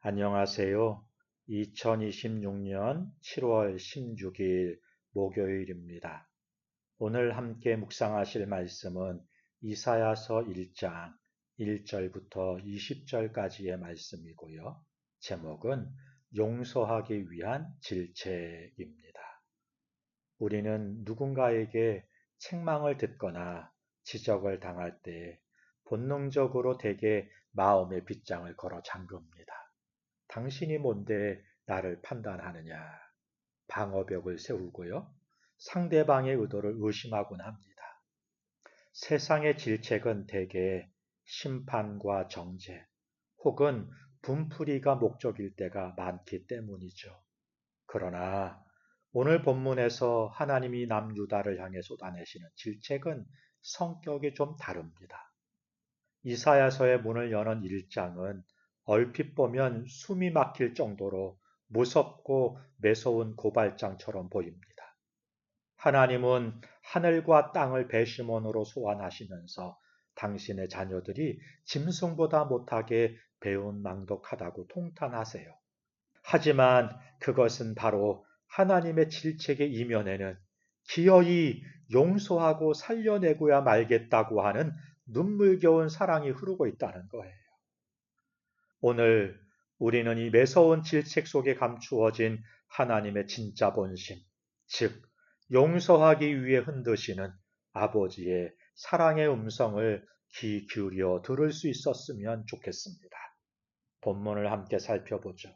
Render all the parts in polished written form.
안녕하세요. 2026년 7월 16일 목요일입니다. 오늘 함께 묵상하실 말씀은 이사야서 1장 1절부터 20절까지의 말씀이고요. 제목은 용서하기 위한 질책입니다. 우리는 누군가에게 책망을 듣거나 지적을 당할 때 본능적으로 대개 마음의 빗장을 걸어 잠깁니다. 당신이 뭔데 나를 판단하느냐. 방어벽을 세우고요. 상대방의 의도를 의심하곤 합니다. 세상의 질책은 대개 심판과 정죄 혹은 분풀이가 목적일 때가 많기 때문이죠. 그러나 오늘 본문에서 하나님이 남유다를 향해 쏟아내시는 질책은 성격이 좀 다릅니다. 이사야서의 문을 여는 1장은 얼핏 보면 숨이 막힐 정도로 무섭고 매서운 고발장처럼 보입니다. 하나님은 하늘과 땅을 배심원으로 소환하시면서 당신의 자녀들이 짐승보다 못하게 배은망덕하다고 통탄하세요. 하지만 그것은 바로 하나님의 질책의 이면에는 기어이 용서하고 살려내고야 말겠다고 하는 눈물겨운 사랑이 흐르고 있다는 거예요. 오늘 우리는 이 매서운 질책 속에 감추어진 하나님의 진짜 본심, 즉 용서하기 위해 흔드시는 아버지의 사랑의 음성을 귀 기울여 들을 수 있었으면 좋겠습니다. 본문을 함께 살펴보죠.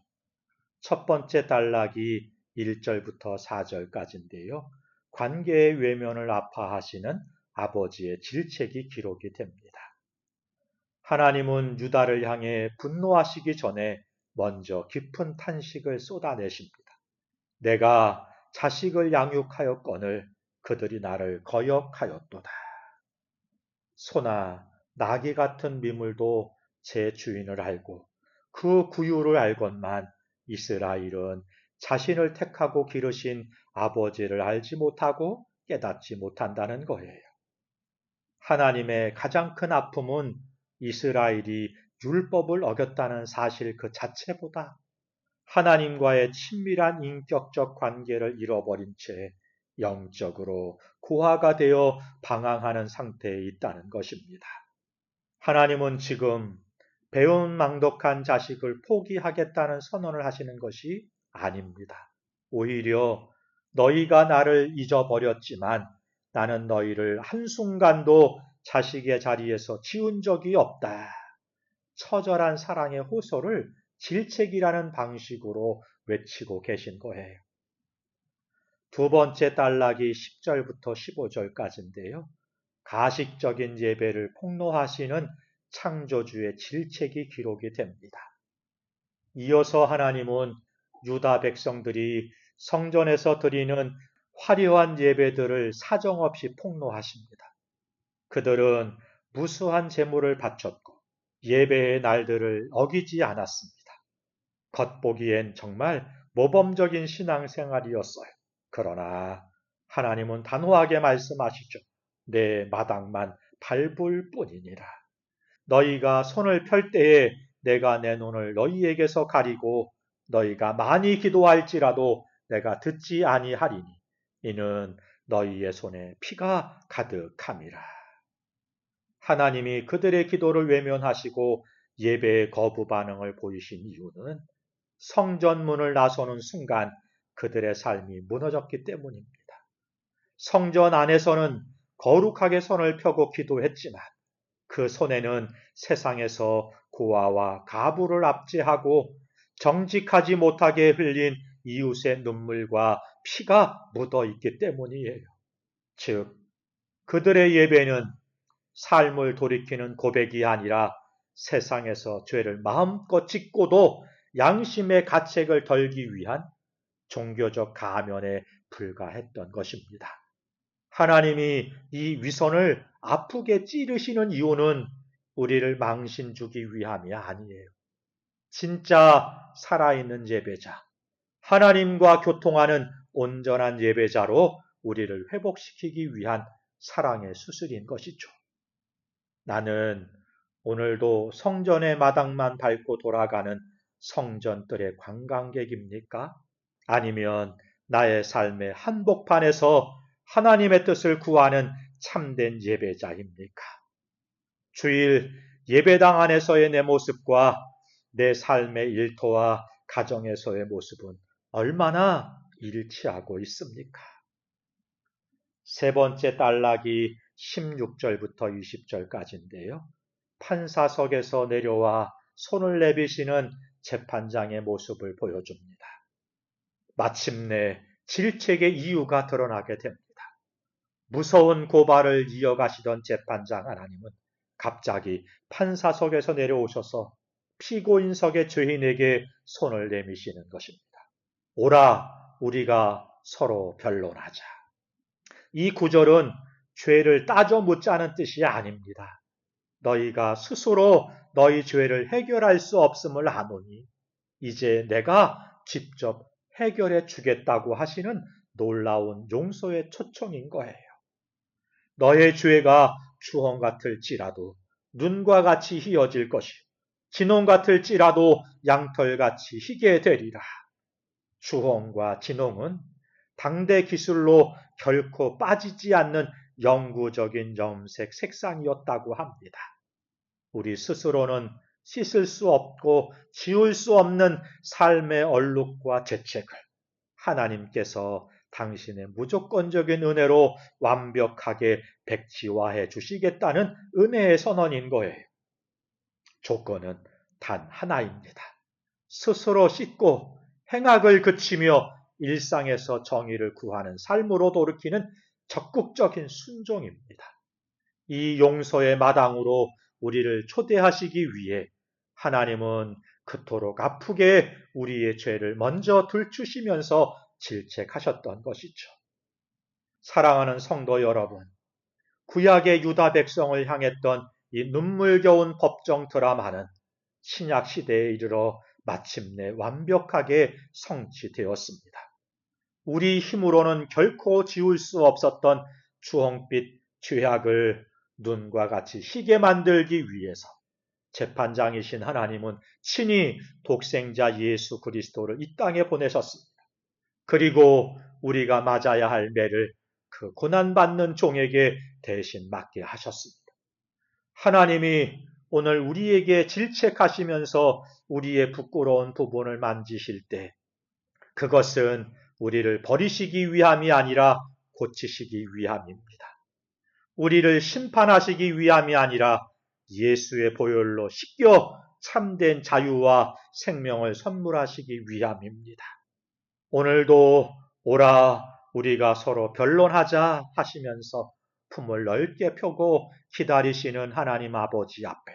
첫 번째 단락이 1절부터 4절까지인데요. 관계의 외면을 아파하시는 아버지의 질책이 기록이 됩니다. 하나님은 유다를 향해 분노하시기 전에 먼저 깊은 탄식을 쏟아내십니다. 내가 자식을 양육하였거늘 그들이 나를 거역하였도다. 소나 나귀 같은 미물도 제 주인을 알고 그 구유를 알건만 이스라엘은 자신을 택하고 기르신 아버지를 알지 못하고 깨닫지 못한다는 거예요. 하나님의 가장 큰 아픔은 이스라엘이 율법을 어겼다는 사실 그 자체보다 하나님과의 친밀한 인격적 관계를 잃어버린 채 영적으로 고아가 되어 방황하는 상태에 있다는 것입니다. 하나님은 지금 배은망덕한 자식을 포기하겠다는 선언을 하시는 것이 아닙니다. 오히려 너희가 나를 잊어버렸지만 나는 너희를 한순간도 자식의 자리에서 지운 적이 없다. 처절한 사랑의 호소를 질책이라는 방식으로 외치고 계신 거예요. 두 번째 단락이 10절부터 15절까지인데요. 가식적인 예배를 폭로하시는 창조주의 질책이 기록이 됩니다. 이어서 하나님은 유다 백성들이 성전에서 드리는 화려한 예배들을 사정없이 폭로하십니다. 그들은 무수한 제물을 바쳤고 예배의 날들을 어기지 않았습니다. 겉보기엔 정말 모범적인 신앙생활이었어요. 그러나 하나님은 단호하게 말씀하시죠. 내 마당만 밟을 뿐이니라. 너희가 손을 펼 때에 내가 내 눈을 너희에게서 가리고 너희가 많이 기도할지라도 내가 듣지 아니하리니 이는 너희의 손에 피가 가득함이라. 하나님이 그들의 기도를 외면하시고 예배의 거부 반응을 보이신 이유는 성전문을 나서는 순간 그들의 삶이 무너졌기 때문입니다. 성전 안에서는 거룩하게 손을 펴고 기도했지만 그 손에는 세상에서 고아와 가부를 압제하고 정직하지 못하게 흘린 이웃의 눈물과 피가 묻어 있기 때문이에요. 즉, 그들의 예배는 삶을 돌이키는 고백이 아니라 세상에서 죄를 마음껏 짓고도 양심의 가책을 덜기 위한 종교적 가면에 불과했던 것입니다. 하나님이 이 위선을 아프게 찌르시는 이유는 우리를 망신 주기 위함이 아니에요. 진짜 살아있는 예배자, 하나님과 교통하는 온전한 예배자로 우리를 회복시키기 위한 사랑의 수술인 것이죠. 나는 오늘도 성전의 마당만 밟고 돌아가는 성전뜰의 관광객입니까? 아니면 나의 삶의 한복판에서 하나님의 뜻을 구하는 참된 예배자입니까? 주일 예배당 안에서의 내 모습과 내 삶의 일터와 가정에서의 모습은 얼마나 일치하고 있습니까? 세 번째 단락이 16절부터 20절까지인데요. 판사석에서 내려와 손을 내비시는 재판장의 모습을 보여줍니다. 마침내 질책의 이유가 드러나게 됩니다. 무서운 고발을 이어가시던 재판장 하나님은 갑자기 판사석에서 내려오셔서 피고인석의 죄인에게 손을 내미시는 것입니다. 오라, 우리가 서로 변론하자. 이 구절은 죄를 따져 묻자는 뜻이 아닙니다. 너희가 스스로 너희 죄를 해결할 수 없음을 아노니 이제 내가 직접 해결해 주겠다고 하시는 놀라운 용서의 초청인 거예요. 너의 죄가 주홍 같을지라도 눈과 같이 희어질 것이요 진홍 같을지라도 양털같이 희게 되리라. 주홍과 진홍은 당대 기술로 결코 빠지지 않는 영구적인 염색 색상이었다고 합니다. 우리 스스로는 씻을 수 없고 지울 수 없는 삶의 얼룩과 죄책을 하나님께서 당신의 무조건적인 은혜로 완벽하게 백지화해 주시겠다는 은혜의 선언인 거예요. 조건은 단 하나입니다. 스스로 씻고 행악을 그치며 일상에서 정의를 구하는 삶으로 돌이키는 적극적인 순종입니다. 이 용서의 마당으로 우리를 초대하시기 위해 하나님은 그토록 아프게 우리의 죄를 먼저 들추시면서 질책하셨던 것이죠. 사랑하는 성도 여러분, 구약의 유다 백성을 향했던 이 눈물겨운 법정 드라마는 신약 시대에 이르러 마침내 완벽하게 성취되었습니다. 우리 힘으로는 결코 지울 수 없었던 주홍빛 죄악을 눈과 같이 희게 만들기 위해서 재판장이신 하나님은 친히 독생자 예수 그리스도를 이 땅에 보내셨습니다. 그리고 우리가 맞아야 할 매를 그 고난받는 종에게 대신 맡게 하셨습니다. 하나님이 오늘 우리에게 질책하시면서 우리의 부끄러운 부분을 만지실 때 그것은 우리를 버리시기 위함이 아니라 고치시기 위함입니다. 우리를 심판하시기 위함이 아니라 예수의 보혈로 씻겨 참된 자유와 생명을 선물하시기 위함입니다. 오늘도 오라 우리가 서로 변론하자 하시면서 품을 넓게 펴고 기다리시는 하나님 아버지 앞에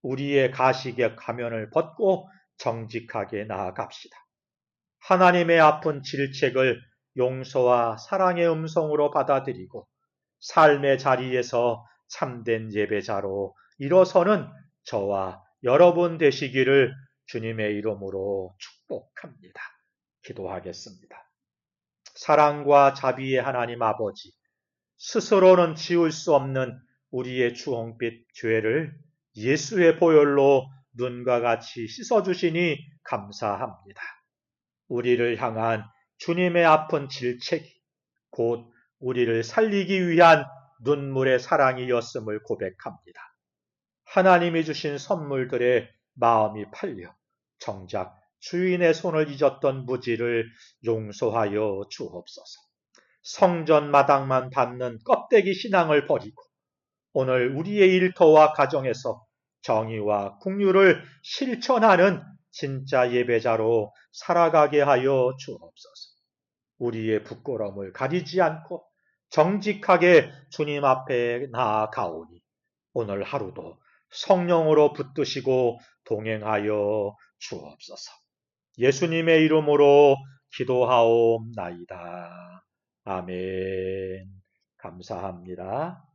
우리의 가시의 가면을 벗고 정직하게 나아갑시다. 하나님의 아픈 질책을 용서와 사랑의 음성으로 받아들이고 삶의 자리에서 참된 예배자로 일어서는 저와 여러분 되시기를 주님의 이름으로 축복합니다. 기도하겠습니다. 사랑과 자비의 하나님 아버지, 스스로는 지울 수 없는 우리의 주홍빛 죄를 예수의 보혈로 눈과 같이 씻어주시니 감사합니다. 우리를 향한 주님의 아픈 질책이 곧 우리를 살리기 위한 눈물의 사랑이었음을 고백합니다. 하나님이 주신 선물들에 마음이 팔려 정작 주인의 손을 잊었던 무지를 용서하여 주옵소서. 성전 마당만 받는 껍데기 신앙을 버리고 오늘 우리의 일터와 가정에서 정의와 긍휼을 실천하는 진짜 예배자로 살아가게 하여 주옵소서. 우리의 부끄러움을 가리지 않고 정직하게 주님 앞에 나아가오니 오늘 하루도 성령으로 붙드시고 동행하여 주옵소서. 예수님의 이름으로 기도하옵나이다. 아멘. 감사합니다.